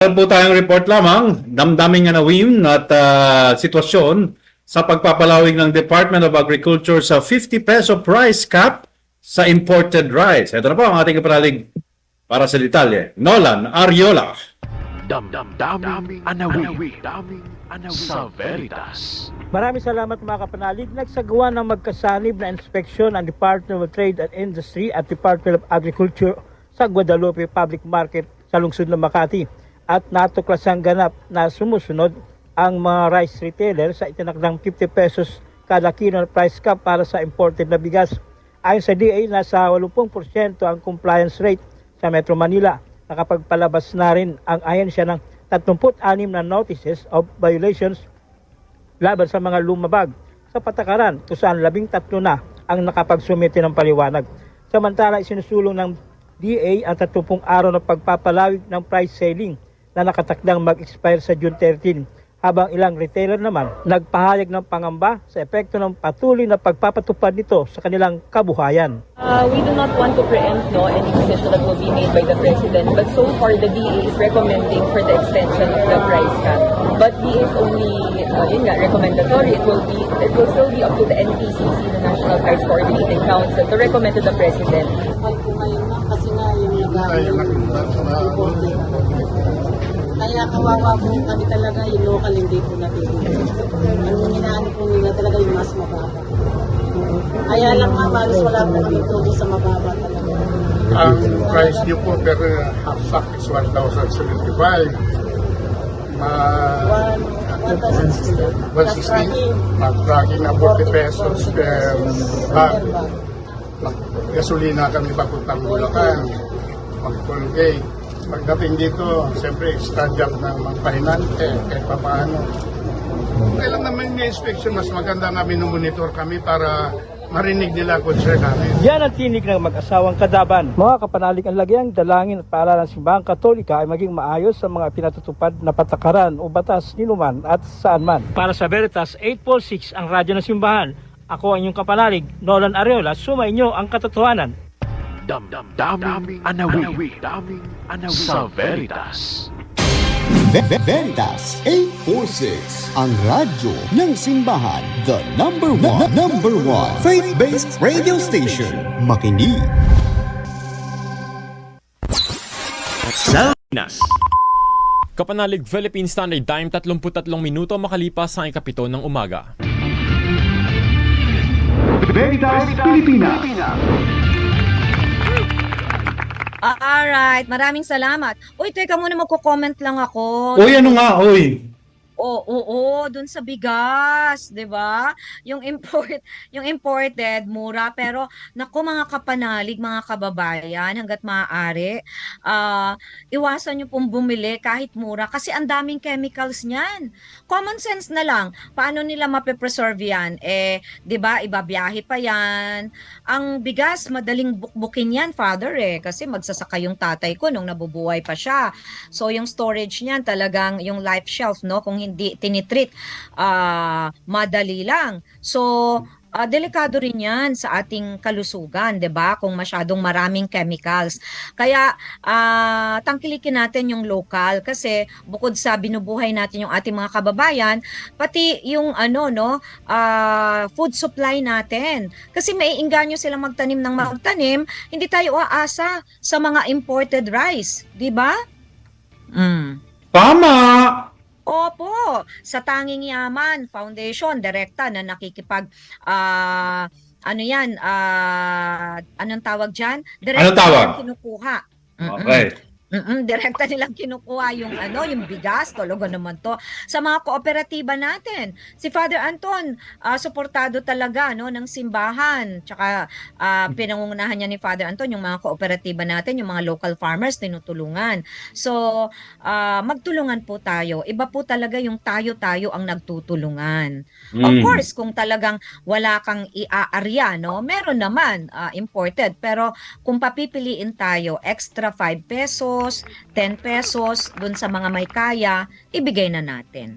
Meron po tayong report lamang, damdaming nga nawin at sitwasyon sa pagpapalawig ng Department of Agriculture sa 50 peso price cap sa imported rice. Ito na po ang ating kapanalig para sa detalye. Nolan Ariola. Daming anawi sa Veritas. Maraming salamat mga kapanalig. Nagsagawa ng magkasanib na inspeksyon ang Department of Trade and Industry at Department of Agriculture sa Guadalupe Public Market sa lungsod ng Makati. At natuklasang ganap na sumusunod ang mga rice retailer sa itinakdang 50 pesos kada kilo na price cap para sa imported na bigas. Ayon sa DA, nasa 80% ang compliance rate sa Metro Manila. Nakapagpalabas na rin ang ahensya ng 36 na notices of violations laban sa mga lumabag sa patakaran kung saan 13 na ang nakapagsumite ng paliwanag. Samantala, isinusulong ng DA ang 30 araw na pagpapalawig ng price selling na nakatakdang mag-expire sa June 13, habang ilang retailer naman nagpahayag ng pangamba sa epekto ng patuloy na pagpapatupad nito sa kanilang kabuhayan. We do not want to preempt any decision that will be made by the President, but so far the DA is recommending for the extension of the price cap. But DA is only recommendatory. It will still be up to the NPCC, the National Price Coordinating Council, to recommend to the President. Kasi nga yung kaya kawawa po kami talaga, yung local hindi po natin. Ang inaano po nila talaga yung mas mababa. Kaya lang nga, balos wala po kami tubo sa mababa talaga. Ang price niyo po per half sack is 1,075. 160. Mag-tracking na 40 pesos per bag. Gasolina kami papuntang Bulacan. Mag-Colgate. Pagdating dito, siyempre, stand up ng magpahinante, kahit pa paano. Kailan naman yung inspection, mas maganda nga minumonitor kami para marinig nila concern namin. Yan ang tinig ng mag-asawang Kadaban. Mga kapanalig, ang lagyang dalangin at paaralan ng Simbahang Katolika ay maging maayos sa mga pinatutupad na patakaran o batas ninuman at saan man. Para sa Veritas 846, ang radyo ng Simbahan. Ako ang inyong kapanalig, Nolan Ariola, sumainyo ang katotohanan. Daming anawi sa Veritas. Veritas 846, ang radyo ng simbahan, the number one faith-based radio station. Makinig Sa Pinas. Kapanalig Philippine Standard Time, 33 minuto makalipas ang ikapito ng umaga. Veritas Pilipinas. Alright, maraming salamat. Uy, teka muna, magko-comment lang ako. Uy, ano nga, uy. Oo, dun sa bigas, 'di ba? Yung imported mura, pero naku mga kapanalig, mga kababayan, hangga't maaari, iwasan niyo pong bumili kahit mura kasi ang daming chemicals niyan. Common sense na lang. Paano nila mape-preserve 'yan? 'di ba, ibabiyahe pa 'yan. Ang bigas madaling bukbukin 'yan, father kasi magsasaka yung tatay ko nung nabubuhay pa siya. So yung storage niyan talagang yung life shelf, no, kung hindi tinitreat, madali lang. So, delikado rin yan sa ating kalusugan, 'di ba? Kung masyadong maraming chemicals. Kaya tangkilikin natin yung local kasi bukod sa binubuhay natin yung ating mga kababayan, pati yung food supply natin. Kasi maiengganyo silang magtanim ng magtanim, hindi tayo aasa sa mga imported rice, 'di ba? Tama! Opo, sa Tanging Yaman Foundation, direkta na nakikipag, anong tawag dyan? Direkta Anong tawag? nilang kinukuha. Okay. Direkta nilang kinukuha yung bigas, talaga naman to. Sa mga kooperatiba natin, si Father Anton, suportado talaga ng simbahan. Tsaka pinangungunahan niya ni Father Anton yung mga kooperatiba natin, yung mga local farmers, tinutulungan. So, magtulungan po tayo. Iba po talaga yung tayo-tayo ang nagtutulungan. Of course, kung talagang wala kang iaarya, meron naman imported. Pero kung papipiliin tayo, extra 5 pesos, 10 pesos dun sa mga may kaya, ibigay na natin.